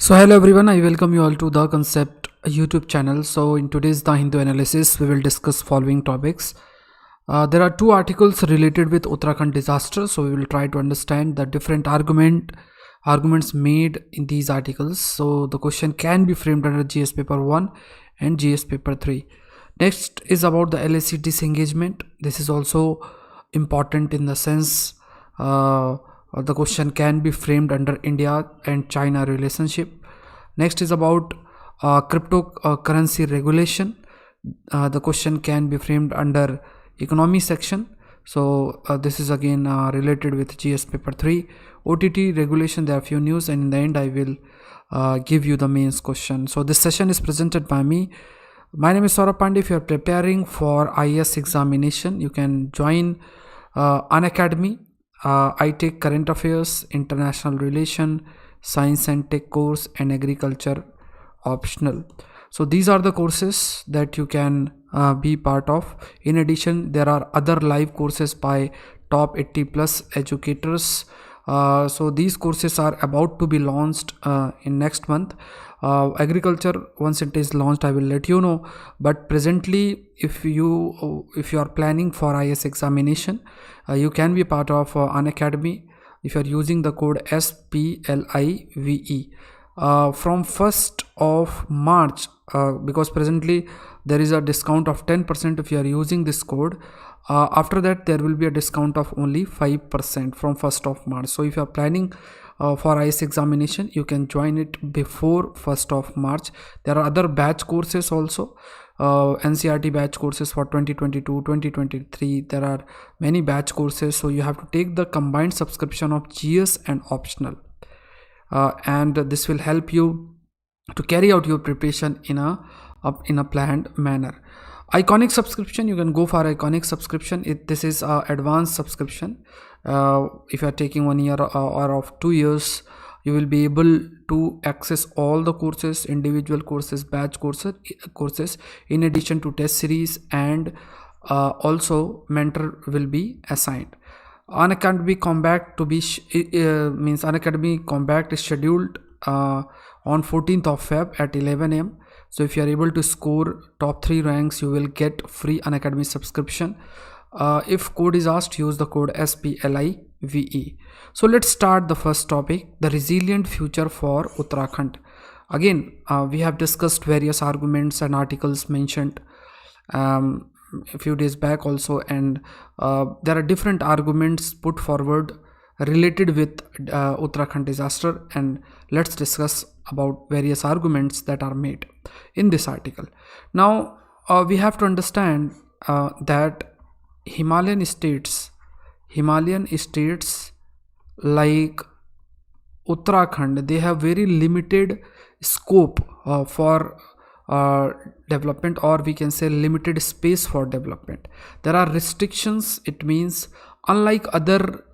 So hello everyone, I welcome you all to the Concept YouTube channel. So in today's The Hindu Analysis, we will discuss following topics. There are two articles related with Uttarakhand disaster, so we will try to understand the different arguments made in these articles. So the question can be framed under GS paper 1 and GS paper 3. Next is about the LAC disengagement. This is also important in the sense the question can be framed under India and China relationship. Next is about cryptocurrency regulation. The question can be framed under economy section. So this is again related with GS paper 3. OTT regulation, there are few news, and in the end I will give you the mains question. So this session is presented by me. My name is Saurabh Pandey. If you are preparing for IAS examination, you can join Unacademy. I take current affairs, international relation, science and tech course, and agriculture optional. So these are the courses that you can be part of. In addition, there are other live courses by top 80 plus educators. So these courses are about to be launched in next month. Agriculture, once it is launched, I will let you know. But presently, if you are planning for IS examination, you can be part of Unacademy if you are using the code SPLIVE from 1st of March, because presently there is a discount of 10% if you are using this code. After that, there will be a discount of only 5% from 1st of March. So if you are planning for IS examination, you can join it before 1st of March. There are other batch courses also, NCRT batch courses for 2022, 2023. There are many batch courses, so you have to take the combined subscription of GS and optional, and this will help you to carry out your preparation in a planned manner. Iconic subscription, you can go for Iconic subscription. This is a advanced subscription. If you are taking 1 year or of 2 years, you will be able to access all the courses, individual courses, batch courses, in addition to test series, and also mentor will be assigned. Unacademy Combat Unacademy Combat is scheduled on 14th of Feb at 11 am. So if you are able to score top 3 ranks, you will get free Unacademy subscription. If code is asked, use the code SPLIVE. So let's start the first topic, the resilient future for Uttarakhand. Again, we have discussed various arguments and articles mentioned a few days back also, and there are different arguments put forward related with Uttarakhand disaster, and let's discuss about various arguments that are made in this article. Now we have to understand that Himalayan states like Uttarakhand, they have very limited scope for development, or we can say limited space for development. There are restrictions. It means unlike other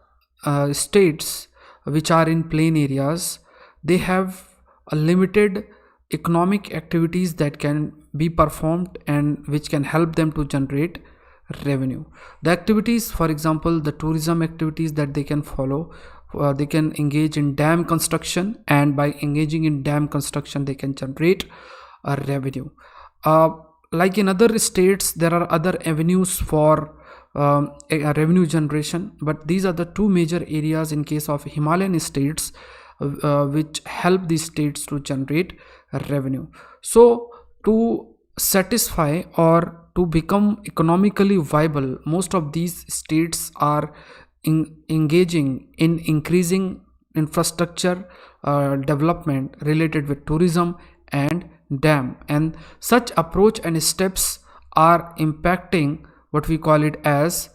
states which are in plain areas, they have a limited economic activities that can be performed and which can help them to generate revenue. The activities, for example, the tourism activities that they can follow, they can engage in dam construction, and by engaging in dam construction they can generate a revenue. Like in other states, there are other avenues for a revenue generation, but these are the two major areas in case of Himalayan states which help these states to generate revenue. So to satisfy or to become economically viable, most of these states are engaging in increasing infrastructure development related with tourism and dam, and such approach and steps are impacting what we call it as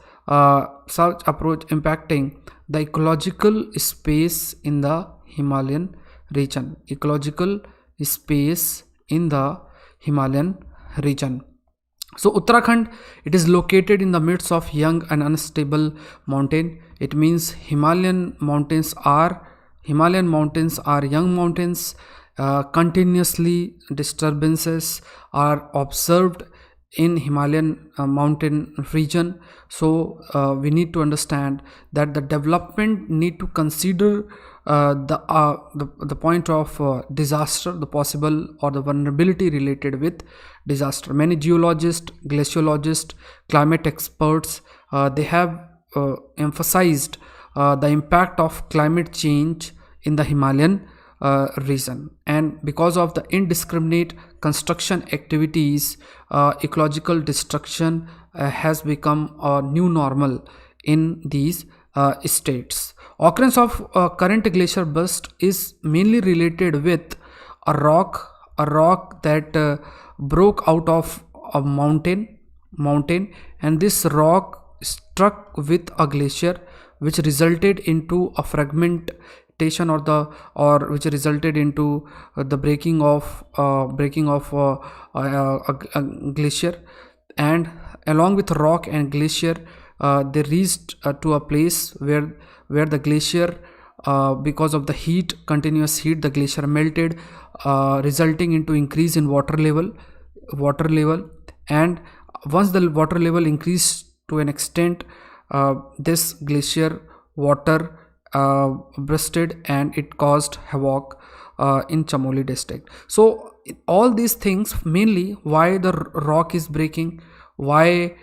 such approach impacting the ecological space in the Himalayan region. So Uttarakhand, it is located in the midst of young and unstable mountain. It means Himalayan mountains are young mountains. Continuously disturbances are observed in Himalayan mountain region. So we need to understand that the development need to consider the point of disaster, the possible or the vulnerability related with disaster. Many geologists, glaciologists, climate experts, they have emphasized the impact of climate change in the Himalayan region, and because of the indiscriminate construction activities, ecological destruction has become a new normal in these states. Occurrence of current glacier burst is mainly related with a rock that broke out of a mountain, and this rock struck with a glacier, which resulted into a fragmentation or which resulted into the breaking of a glacier. And along with rock and glacier, they reached to a place where the glacier, because of the continuous heat, the glacier melted, resulting into increase in water level. And once the water level increased to an extent, this glacier water bursted, and it caused havoc in Chamoli district. So all these things, mainly why the rock is breaking, why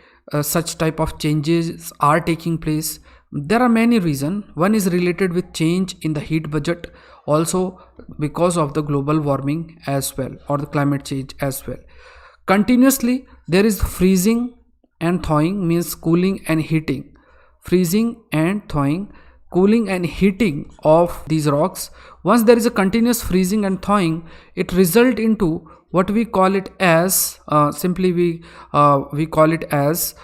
such type of changes are taking place, there are many reasons. One is related with change in the heat budget, also because of the global warming as well, or the climate change as well. Continuously there is freezing and thawing, means cooling and heating. Freezing and thawing, cooling and heating of these rocks. Once there is a continuous freezing and thawing, it result into what we call it as simply we call it as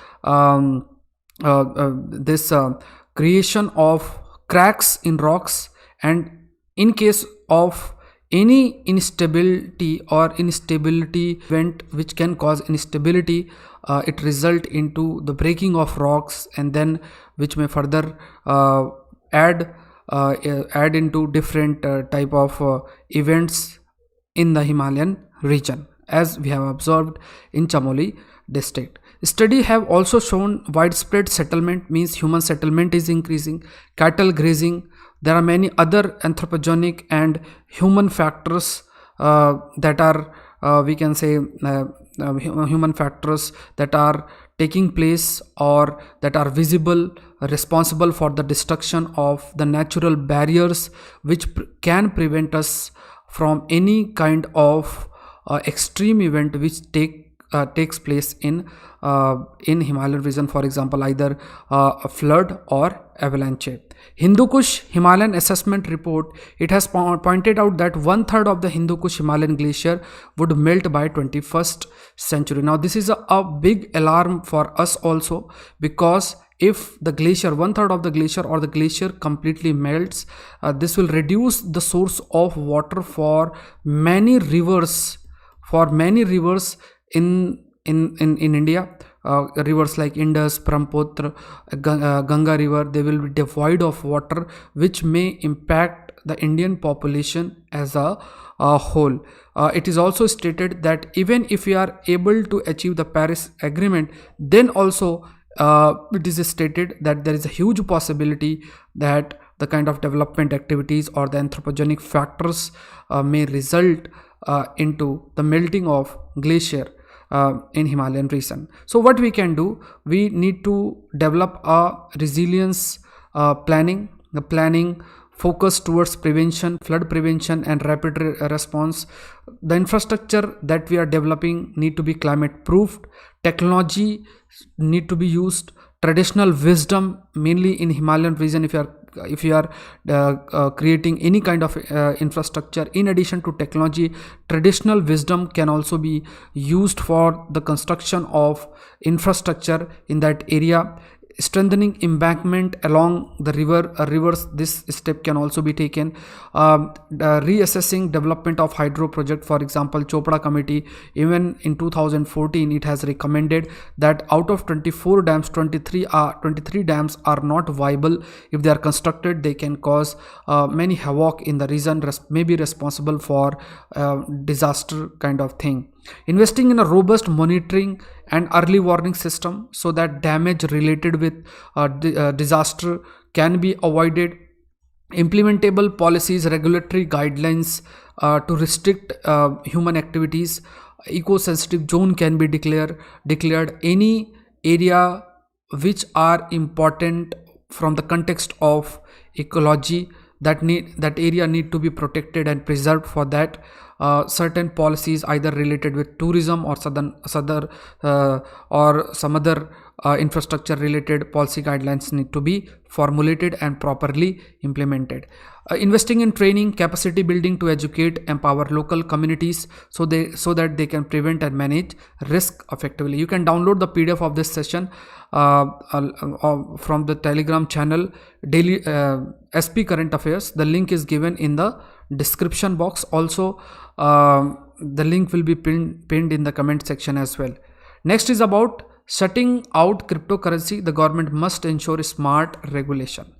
this creation of cracks in rocks, and in case of any instability event which can cause instability, it result into the breaking of rocks, and then which may further add into different type of events in the Himalayan region, as we have observed in Chamoli district. Study have also shown widespread settlement, means human settlement is increasing, cattle grazing. There are many other anthropogenic and human factors that are we can say human factors that are taking place or that are visible, responsible for the destruction of the natural barriers which can prevent us from any kind of extreme event which takes place in Himalayan region, for example either a flood or avalanche. Hindu Kush Himalayan Assessment Report, it has pointed out that 1/3 of the Hindu Kush Himalayan glacier would melt by 21st century. Now this is a big alarm for us also, because if the glacier, 1/3 of the glacier or the glacier completely melts, this will reduce the source of water for many rivers in India. Rivers like Indus, Brahmaputra, Ganga river, they will be devoid of water, which may impact the Indian population as a whole. It is also stated that even if we are able to achieve the Paris Agreement, then also it is stated that there is a huge possibility that the kind of development activities or the anthropogenic factors may result into the melting of glacier in Himalayan region. So what we can do, we need to develop a resilience planning, the planning focused towards prevention, flood prevention and rapid response. The infrastructure that we are developing need to be climate proofed. Technology need to be used. Traditional wisdom, mainly in Himalayan region, if you are creating any kind of infrastructure, in addition to technology, traditional wisdom can also be used for the construction of infrastructure in that area. Strengthening embankment along the rivers, this step can also be taken. Reassessing development of hydro project, for example Chopra committee, even in 2014 it has recommended that out of 24 dams, 23 dams are not viable. If they are constructed, they can cause many havoc in the region, may be responsible for disaster kind of thing. Investing in a robust monitoring and early warning system, so that damage related with disaster can be avoided. implementable policies, regulatory guidelines to restrict human activities. Eco-sensitive zone can be declared. Any area which are important from the context of ecology, that area need to be protected and preserved. For that, certain policies either related with tourism or or some other infrastructure related policy guidelines need to be formulated and properly implemented. Investing in training, capacity building to educate, empower local communities so that they can prevent and manage risk effectively. You can download the PDF of this session from the Telegram channel Daily SP Current Affairs. The link is given in the description box. Also, the link will be pinned in the comment section as well. Next is about shutting out cryptocurrency. The government must ensure smart regulation.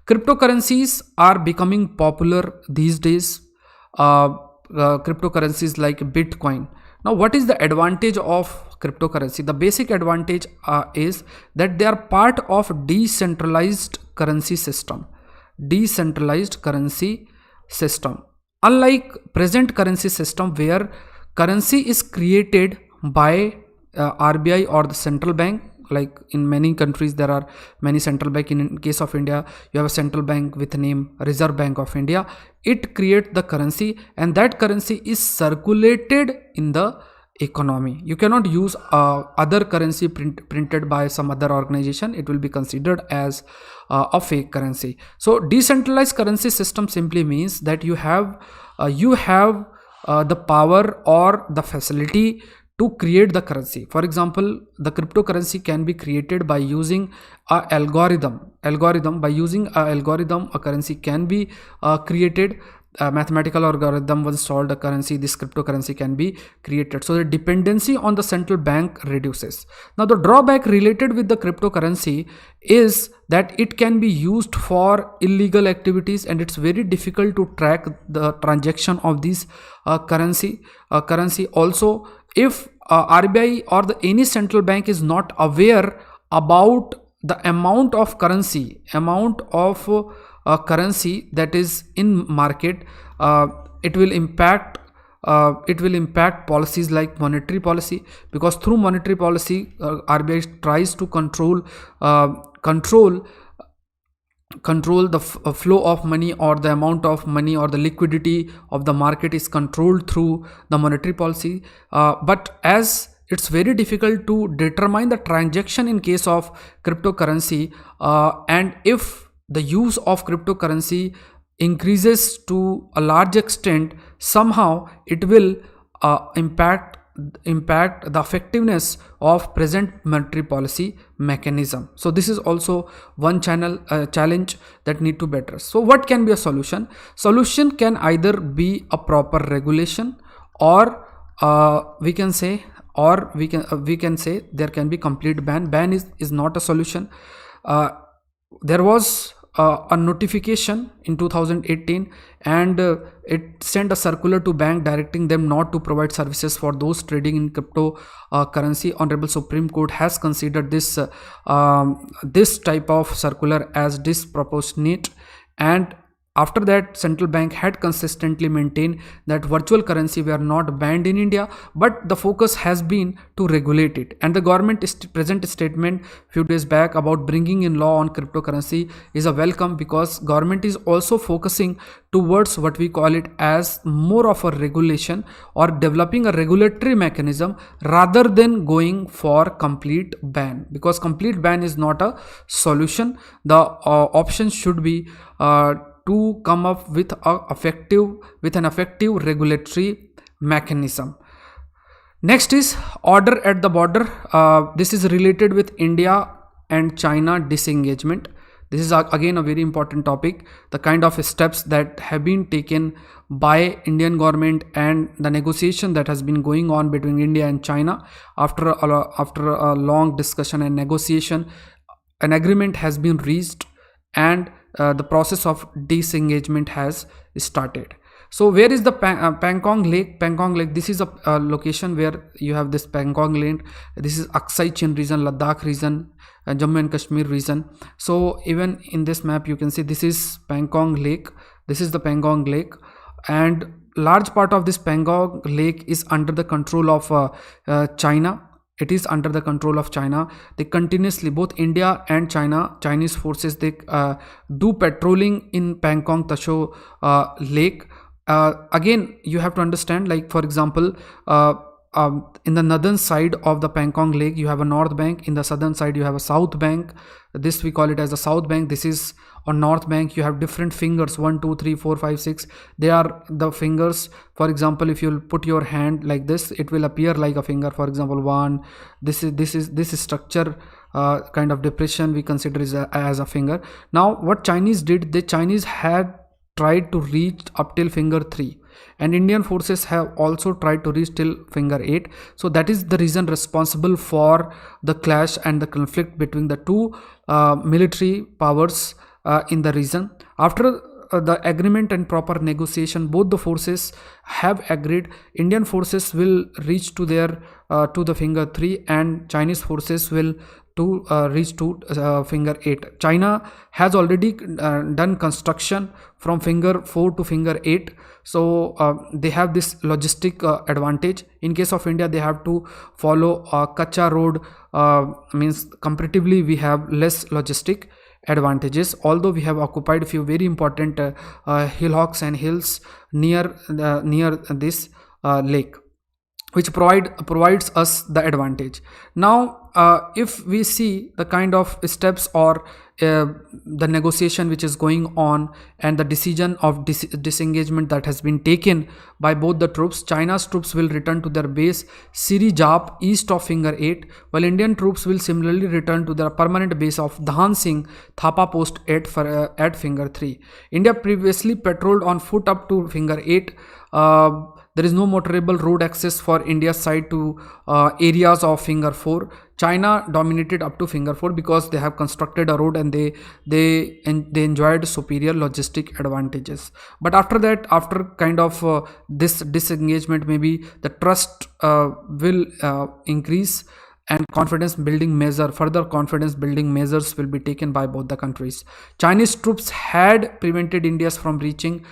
Cryptocurrencies are becoming popular these days. Cryptocurrencies like Bitcoin. Now, what is the advantage of cryptocurrency? The basic advantage is that they are part of decentralized currency system. Decentralized currency system. Unlike present currency system where currency is created by RBI or the central bank, like in many countries there are many central bank. In case of India, you have a central bank with the name Reserve Bank of India. It creates the currency, and that currency is circulated in the economy. You cannot use other currency printed by some other organization. It will be considered as a fake currency. So decentralized currency system simply means that you have the power or the facility to create the currency. For example, the cryptocurrency can be created by using a algorithm. By using a algorithm, a currency can be created. A mathematical algorithm once solved a currency, this cryptocurrency can be created. So the dependency on the central bank reduces. Now, the drawback related with the cryptocurrency is that it can be used for illegal activities, and it's very difficult to track the transaction of these currency. Also, if RBI or any central bank is not aware about the amount of currency that is in market, it will impact policies like monetary policy, because through monetary policy RBI tries to control the flow of money, or the amount of money, or the liquidity of the market is controlled through the monetary policy. But as it's very difficult to determine the transaction in case of cryptocurrency, and if the use of cryptocurrency increases to a large extent, somehow it will impact the effectiveness of present monetary policy mechanism. So this is also one challenge that need to be addressed. So what can be a solution? Solution can either be a proper regulation, or we can say there can be complete ban. Ban is not a solution. There was a notification in 2018, and it sent a circular to bank directing them not to provide services for those trading in cryptocurrency. Honorable Supreme Court has considered this type of circular as disproportionate, and after that, central bank had consistently maintained that virtual currency were not banned in India, but the focus has been to regulate it. And the government present statement few days back about bringing in law on cryptocurrency is a welcome, because government is also focusing towards what we call it as more of a regulation, or developing a regulatory mechanism rather than going for complete ban, because complete ban is not a solution. The option should be to come up with an effective regulatory mechanism. Next is order at the border. This is related with India and China disengagement. This is again a very important topic. The kind of steps that have been taken by Indian government and the negotiation that has been going on between India and China. After a long discussion and negotiation, an agreement has been reached, and the process of disengagement has started. So where is the Pangong Lake? Pangong Lake, this is a location where you have this Pangong Lake. This is Aksai Chin region, Ladakh region, Jammu and Kashmir region. So even in this map you can see this is Pangong Lake. This is the Pangong Lake, and large part of this Pangong Lake is under the control of China. It is under the control of China. They continuously, both India and Chinese forces, they do patrolling in Pangong Tasho Lake. Again, you have to understand, like for example, in the northern side of the Pangong Lake you have a north bank, in the southern side you have a south bank. This we call it as the south bank. This is on north bank. You have different fingers, 1 2 3 4 5 6. They are the fingers. For example, if you put your hand like this, it will appear like a finger. For example, 1. This is structure, kind of depression we consider as a finger. Now what Chinese did, the Chinese had tried to reach up till finger 3, and Indian forces have also tried to reach till finger 8. So that is the reason responsible for the clash and the conflict between the two military powers in the region. After the agreement and proper negotiation, both the forces have agreed. Indian forces will reach to their to the finger 3, and Chinese forces will to reach to finger 8. China has already done construction from finger 4 to finger 8. So they have this logistic advantage. In case of India, they have to follow Kacha road, means comparatively we have less logistic advantages, although we have occupied a few very important hillocks and hills near this lake, which provides us the advantage. Now if we see the kind of steps or the negotiation which is going on and the decision of disengagement that has been taken by both the troops, China's troops will return to their base Sirijap east of finger 8, while Indian troops will similarly return to their permanent base of Dhan Singh Thapa post 8 at finger 3. India previously patrolled on foot up to finger 8. There is no motorable road access for India's side to areas of finger 4. China dominated up to finger 4 because they have constructed a road and they enjoyed superior logistic advantages. But after that, after kind of this disengagement, maybe the trust will increase, and further confidence building measures will be taken by both the countries. Chinese troops had prevented India from reaching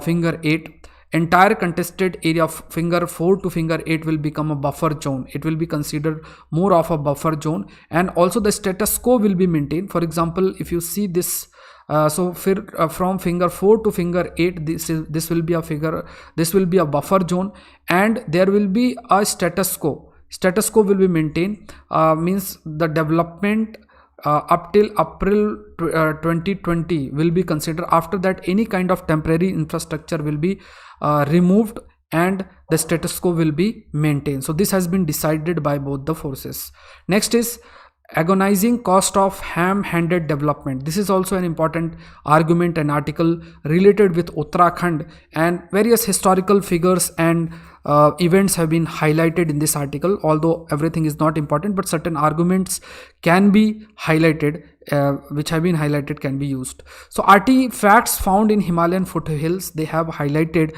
finger 8. Entire contested area of finger 4 to finger 8 will become a buffer zone. It will be considered more of a buffer zone, and also the status quo will be maintained. For example, if you see this, from finger 4 to finger 8, this will be a buffer zone, and there will be a status quo. Status quo will be maintained, means the development up till April 2020 will be considered. After that, any kind of temporary infrastructure will be removed and the status quo will be maintained. So this has been decided by both the forces. Next is agonizing cost of ham-handed development. This is also an important argument and article related with Uttarakhand, and various historical figures and events have been highlighted in this article. Although everything is not important, but certain arguments can be highlighted, which have been highlighted, can be used. So artifacts found in Himalayan foothills, they have highlighted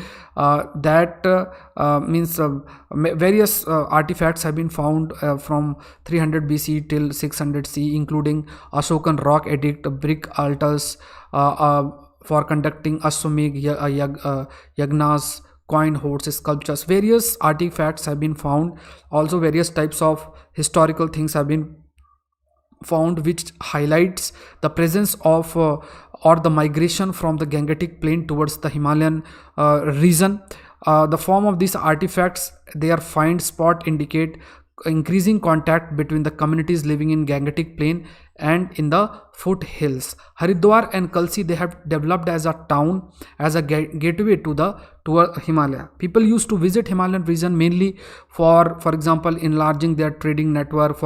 various artifacts have been found from 300 BC till 600 CE, including Ashokan rock edict, brick altars for conducting Ashwamedh yagnas, coin hoards, sculptures. Various artifacts have been found. Also various types of historical things have been found, which highlights the presence of or the migration from the Gangetic plain towards the Himalayan region. The form of these artifacts, their find spot indicate increasing contact between the communities living in Gangetic plain and in the foothills. Haridwar and Kalsi, they have developed as a town, as a gateway to Himalaya. People used to visit Himalayan region mainly for example, enlarging their trading network,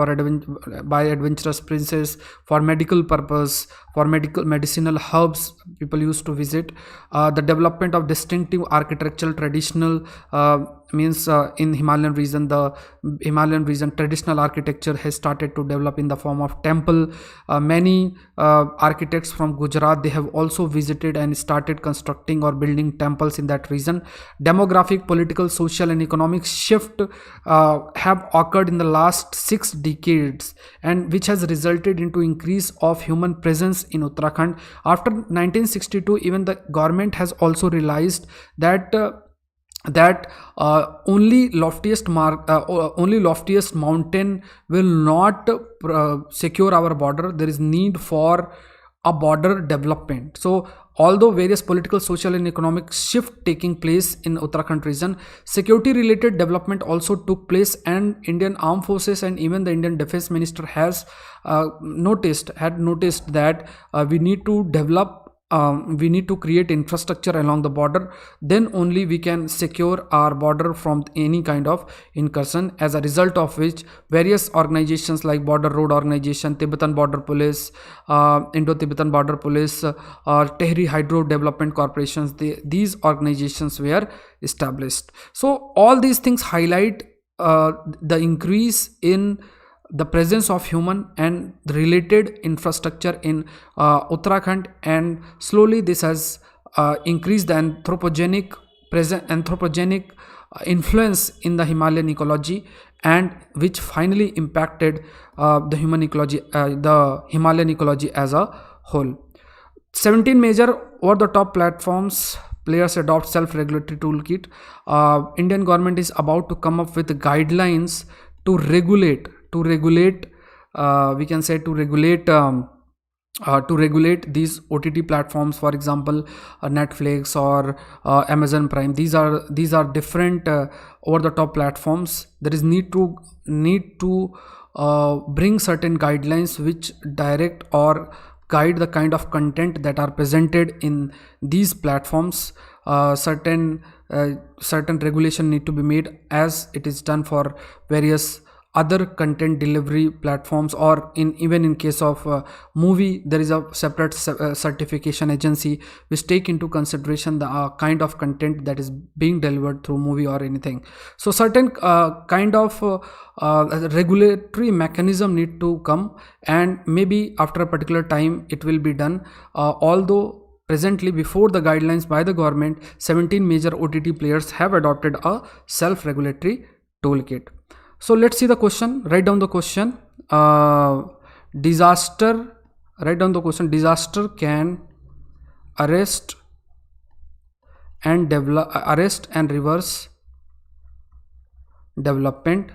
by adventurous princes, for medical purpose, for medicinal herbs. People used to visit. The development of distinctive architectural traditional in Himalayan region, the Himalayan region traditional architecture has started to develop in the form of temple, Many architects from Gujarat, they have also visited and started constructing or building temples in that region. Demographic, political, social and economic shift have occurred in the last 6 decades, and which has resulted into increase of human presence in Uttarakhand. After 1962, even the government has also realized that only loftiest mountain will not secure our border. There is need for a border development. So although various political, social and economic shift taking place in Uttarakhand region, security related development also took place, and Indian Armed Forces and even the Indian Defense Minister has noticed that we need to develop, we need to create infrastructure along the border. Then only we can secure our border from any kind of incursion. As a result of which, various organizations like Border Road Organization, Tibetan Border Police, Indo-Tibetan Border Police, or Tehri Hydro Development Corporations, these organizations were established. So all these things highlight the increase in the presence of human and related infrastructure in Uttarakhand, and slowly this has increased the anthropogenic influence in the Himalayan ecology, and which finally impacted the Himalayan ecology as a whole. 17 major over-the-top platforms players adopt self-regulatory toolkit. Indian government is about to come up with guidelines to regulate these OTT platforms. For example, Netflix or Amazon Prime. These are different over the top platforms. There is need to bring certain guidelines which direct or guide the kind of content that are presented in these platforms. Certain regulation need to be made, as it is done for various other content delivery platforms, or even in case of movie, there is a separate certification agency which take into consideration the kind of content that is being delivered through movie or anything. So certain kind of regulatory mechanism need to come, and maybe after a particular time it will be done. Although presently, before the guidelines by the government, 17 major OTT players have adopted a self-regulatory toolkit. So let's see the question. Write down the question. Disaster can arrest and reverse development.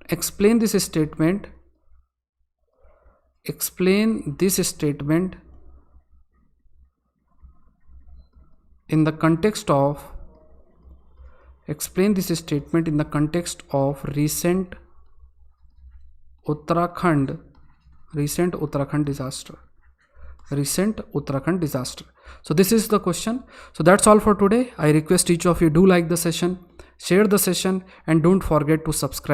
Explain this statement in the context of recent Uttarakhand disaster. So this is the question. So that's all for today. I request each of you do like the session, share the session, and don't forget to subscribe.